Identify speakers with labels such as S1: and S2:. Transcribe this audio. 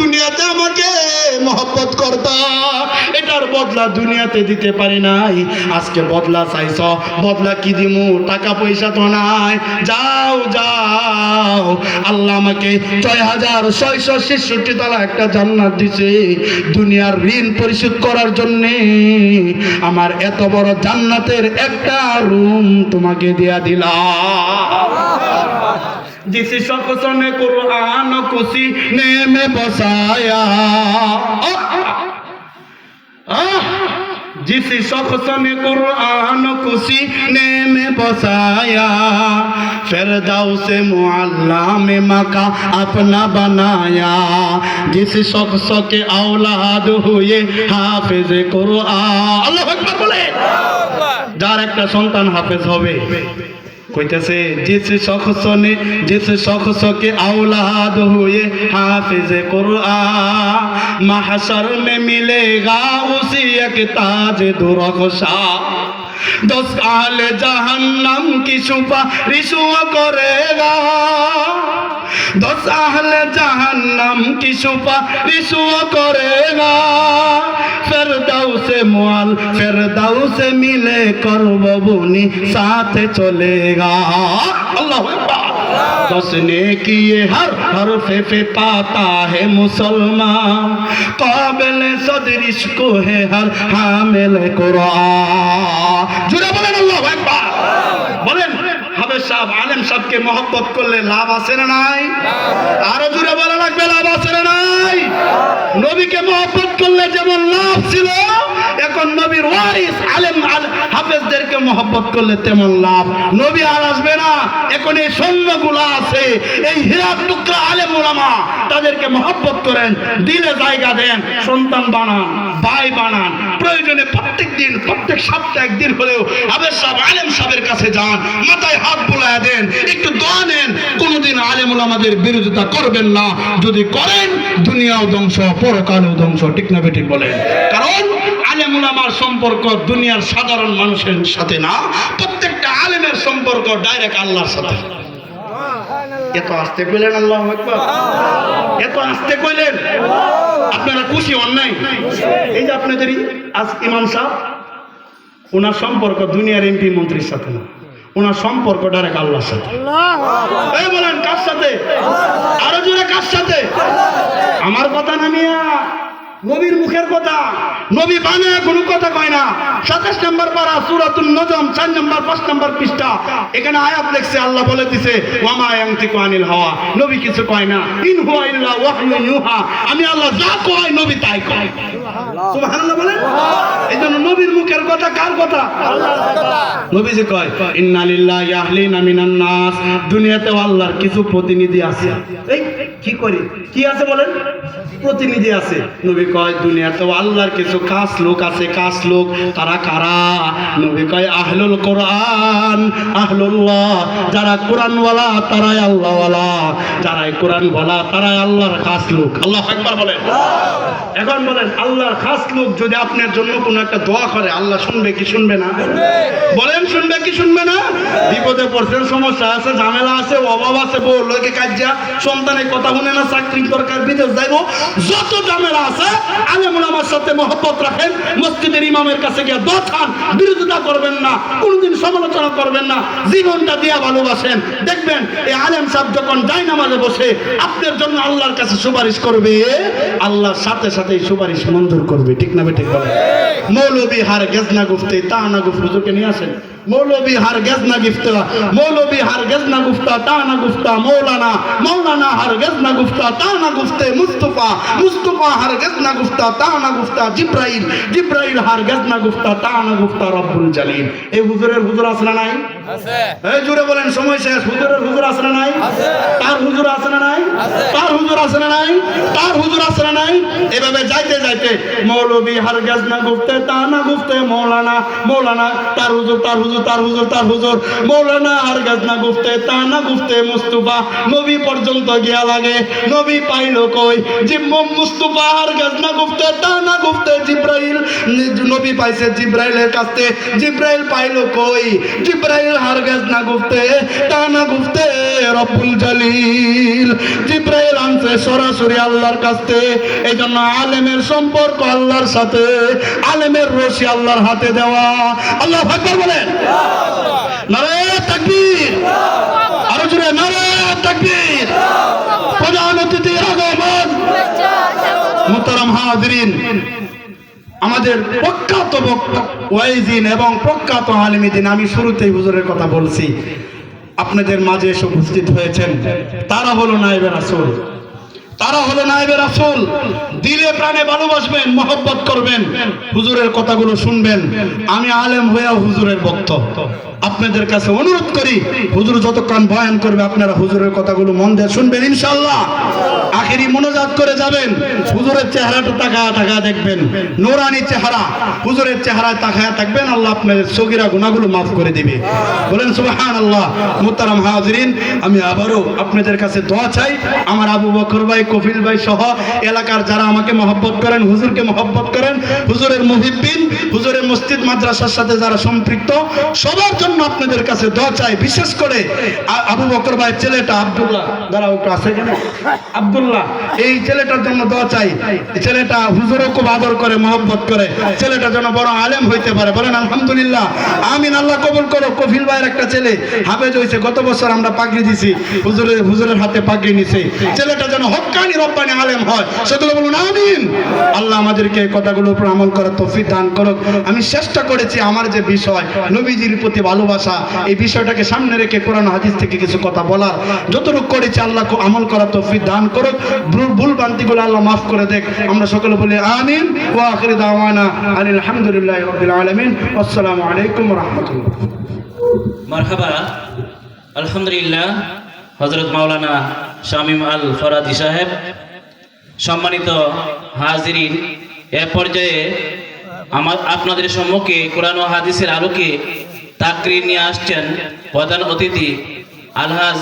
S1: দুনিয়াতে আমাকে মহব্বত করতা, এটার বদলা দুনিয়াতে দিতে পারি নাই, আজকে বদলা চাইছ, বদলা কি দিমু? টাকা পয়সা তো নাই। যাও যাও, আল্লাহ আমাকে ৬,৬৬৬ তলা একটা জান্নাত দিছে, দুনিয়ার ঋণ পরিশোধ করার জন্যে আমার এত বড় জান্নাতের একটা রুম তোমাকে দিয়া দিলাম। जिस शख्स ने कुरान को सीने में बसाया, जिस शख्स ने कुरान को सीने में बसाया, फिरदौस मुअल्ला में मका अपना बनाया, जिस शख्स के औलाद हुए हाफिज कुरान। अल्लाहु আকবার বলে, যার একটা সন্তান হাফেজ হবে, কইতেছে जिस शख्स के औलाद हुए हाफिज कुरान, महशर में मिलेगा उसी एक ताज दुरख्शा, 10 आले जहन्नम की सुपारिश करेगा, 10 आले जहन्नम की सुपारिश करेगा, फिरदौस मिले कर बबुनी साथ चलेगा। अल्लाह अकबर। 10 नेकिए हर हरफे पे पाता है मुसलमान, काबिल सदर इसको है हर हामिल कुरान। जुड़े बोलें अल्लाह अकबर। बोलें হাফেজ সাহেব, আলেম সাহেবকে মহব্বত করলে লাভ আছে না নাই? আরো জোরে বলা লাগবে, লাভ আছে না নাই? নবীকে মহব্বত করলে যেমন লাভ ছিল, এখন নবীর ওয়ারিস আলেম হাফেজদেরকে মহব্বত করলে তেমন লাভ। নবী আর আসবে না, এখন এই সৈন্যগুলো আছে, এই হীরার টুকরা আলেম ওলামা, তাদেরকে মহব্বত করেন, দিলে জায়গা দেন, সন্তান বানান, ভাই বানান, প্রয়োজনে প্রত্যেক দিন, প্রত্যেক সপ্তাহে একদিন হলেও হাফেজ সাহেব আলেম সাহেবের কাছে যান, মাথায় হাত বুলায়া দেন, একটু দোয়া নেন। কোনদিন আলেম ওলামাদের বিরোধিতা করবেন না, যদি করেন দুনিয়াও ধ্বংস, পরকালও ধ্বংস। ঠিক না বেঠিক বলেন? কারণ আলেম ওলামার সম্পর্ক দুনিয়ার সাধারণ মানুষের সাথে না, প্রত্যেকটা আলেমের সম্পর্ক ডাইরেক্ট আল্লাহর সাথে। এত আস্তে কইলেন আল্লাহু আকবার, এত আস্তে কইলেন, আপনারা খুশি হন নাই? এই যে আপনাদের আজ ইমাম সাহেব, ওনার সম্পর্ক দুনিয়ার এমপি মন্ত্রীর সাথে না, ওনার সম্পর্ক ডাইরেক্ট আল্লাহর সাথে। এই বলেন কার সাথে? আরো জোরে কার সাথে? আমার কথা না মিয়া, নবীর মুখের কথা। নবী বানায় কোনো কথা কয় না। 27 নম্বর পারা সূরাতুন নজম 4 নম্বর 5 নম্বর পৃষ্ঠা, এখানে আয়াত লেখছে, আল্লাহ বলে দিছে ওয়ামা ইয়ানতিকু আনিল হাওয়া, নবী কিছু কয় না, ইন হুয়া ইল্লা ওয়াহয়ুন ইউহা, আমি আল্লাহ যা কয় নবী তাই কয়। সুবহানাল্লাহ বলেন। এইজন্য নবীর মুখের কথা কার কথা? আল্লাহর কথা। নবী যে কয় ইন্না লিল্লাহি আহলিনা মিনান নাস, দুনিয়াতে আল্লাহর কিছু প্রতিনিধি আছে। এই কি করে কি আছে বলেন? প্রতিনিধি আছে। নবী কয় দুনিয়াতে আল্লাহর কিছু খাস লোক আছে। খাস লোক তারা কারা? নবী কয় আহলুল কোরআন, আহলুল্লাহ, যারা কোরআনওয়ালা তারাই আল্লাহওয়ালা, যারাই কোরআনওয়ালা তারাই আল্লাহর খাস লোক। আল্লাহু আকবার বলেন। এখন বলেন আল্লাহর খাস লোক যদি আপনার জন্য কোনো একটা দোয়া করে, আল্লাহ শুনবে কি শুনবে না? বলেন শুনবে কি শুনবে না? বিপদে পড়ছেন, সমস্যা আছে, ঝামেলা আছে, অভাব আছে, বউ লোকে কাজিয়া, সন্তানের কথা শুনে না, চাকরি দরকার, বিদেশ যাইব, যত ঝামেলা আছে, আলেম ওলামার সাথে মহব্বত রাখেন, মসজিদের ইমামের কাছে গিয়ে দোয়া চান, বিরোধিতা করবেন না, কোনদিন সমালোচনা করবেন না, জীবনটা দিয়া ভালোবাসেন। দেখবেন এই আলেম সাহেব যখন যায় নামাজে বসে আপনার জন্য আল্লাহর কাছে সুপারিশ করবে, আল্লাহর সাথে সাথে সুপারিশ মঞ্জুর করবে। ঠিক না বেঠিক বলেন? মৌলবী হারগিজ না গুফতে তা না গুফ, হুজুরকে নিয়ে আসেন। মৌলবী হারগিজ না গুফতা, মৌলবী হারগিজ না গুফতা তা না গুফতা, মৌলানা, মৌলানা হারগিজ না গুফতা তা না গুফতে মুস্তাফা, মুস্তাফা হারগিজ না গুফতা তা না গুফতা জিব্রাইল, জিব্রাইল হারগিজ না গুফতা তা না গুফতা রব্বুল জালিল। এই হুজুরের হুজুর আছে না নাই? আছে। এই জোরে বলেন, সময় শেষ। হুজুরের হুজুর আছে না নাই? আছে। তার হুজুর আছে না নাই? আছে। তার হুজুর আছে না নাই? তার হুজুর আছে না নাই? এভাবে যাইতে যাইতে মৌলবী হারগিজ না গুফতে তা না গুফতে মৌলানা, মৌলানা, তার হুজুর, তার হুজুর, তার হুজুর, তার হুজুর, মৌলানা হারগিজ না গুফতে তা না গুফতে মুস্তাফা, নবী পর্যন্ত গিয়া লাগে। নবী পাইলো কই? মুস্তাফা হারগিজ না গুফতে তা না গুফতে জিব্রাইল, নবী পাইছে জিব্রাইলের কাছে। জিব্রাইল পাইলো কই? জিব্রাইল হারগিজ না গুফতে তা না গুফতে রব্বুল জলিল। জিব্রাইল আনছে সরাসরি আল্লাহর কাছে। এই জন্য আলেমের সম্পর্ক আল্লাহর সাথে, আলেমের রশি আল্লাহর হাতে দেওয়া। আল্লাহু আকবার বলেন, নারে তাকবীর, আরো জোরে নারে তাকবীর। প্রধান অতিথির আগমন। মুহতারাম হাজিরিন, আমাদের প্রখ্যাত বক্তা ওয়াইজিন এবং প্রখ্যাত আলেমীদিন, আমি শুরুতেই হুজুরের কথা বলছি, আপনাদের মাঝে এসে উপস্থিত হয়েছেন। তারা হলো নায়েবে রাসূল, তারা হলো নায়েবে রাসূল। দিলে প্রাণে ভালোবাসবেন, মহব্বত করবেন, হুজুরের কথাগুলো শুনবেন। আমি আলেম হয়েও হুজুরের ভক্ত। আপনাদের কাছে অনুরোধ করি, হুজুর যতক্ষণ বয়ান করবে আপনারা হুজুরের কথাগুলো মন দিয়ে শুনবেন ইনশাআল্লাহ। আখেরি মোনাজাত করে যাবেন, হুজুরের চেহারাটা তাকায়া তাকায়া দেখবেন, নূরানি চেহারা, হুজুরের চেহারায় তাকায়া থাকবেন, আল্লাহ আপনাদের সগীরা গুনাহগুলো মাফ করে দিবে। বলেন সুবহানাল্লাহ। মুহতারাম হাজিরিন, আমি আবারও আপনাদের কাছে দোয়া চাই। আমার আবু বকর ভাই, কফিল ভাই সহ এলাকার যারা আমাকে মহব্বত করেন, হুজুরকে মহব্বত করেন, হুজুরের মুহিব্বিন, হুজুরের মসজিদ মাদ্রাসার সাথে যারা সম্পৃক্ত, সবার জন্য আপনাদের কাছে দোয়া চাই। বিশেষ করে আবু বকর ভাই ছেলেটা আব্দুল্লাহ, যারা ওটা আছে কেন আব্দুল্লাহ, এই ছেলেটার জন্য দোয়া চাই। এই ছেলেটা হুজুরও খুব আদর করে, মহব্বত করে, ছেলেটা যেন বড় আলেম হইতে পারে। বলেন আলহামদুলিল্লাহ, আমিন। আল্লাহ কবুল করো। কফিল ভাইয়ের একটা ছেলে হাফেজ হয়েছে, গত বছর আমরা পাগড়ি দিছি, হুজুরের হাতে পাগড়ি নিছে। ছেলেটা যেন হক্কানি রব্বানি আলেম হয়, সেগুলো বলুন আমিন। আল্লাহ আমাদেরকে এই কথাগুলোর উপর আমল করার তৌফিক দান করুক। আমি চেষ্টা করেছি আমার যে বিষয় নবীজির প্রতি ভালোবাসা, এই বিষয়টাকে সামনে রেখে কোরআন হাদিস থেকে কিছু কথা বলার যতটুকু করেছি, আল্লাহ আমল করার তৌফিক দান করুক। ভুল ভ্রান্তিগুলো আল্লাহ মাফ করে দেখ। আমরা সকলে বলি আমিন। ওয়া আখিরু দাওয়ানা আলহামদুলিল্লাহি রাব্বিল আলামিন। আসসালামু আলাইকুম ওয়া রাহমাতুল্লাহ।
S2: মারহাবা। আলহামদুলিল্লাহ। হযরত মাওলানা শামীম আল ফরাদি সাহেব, সম্মানিত হাজিরিন, এ পর্যায়ে আপনাদের সম্মুখে কোরআন ও হাদিসের আলোকে তাকরীর নিয়ে আসছেন প্রধান অতিথি আলহাজ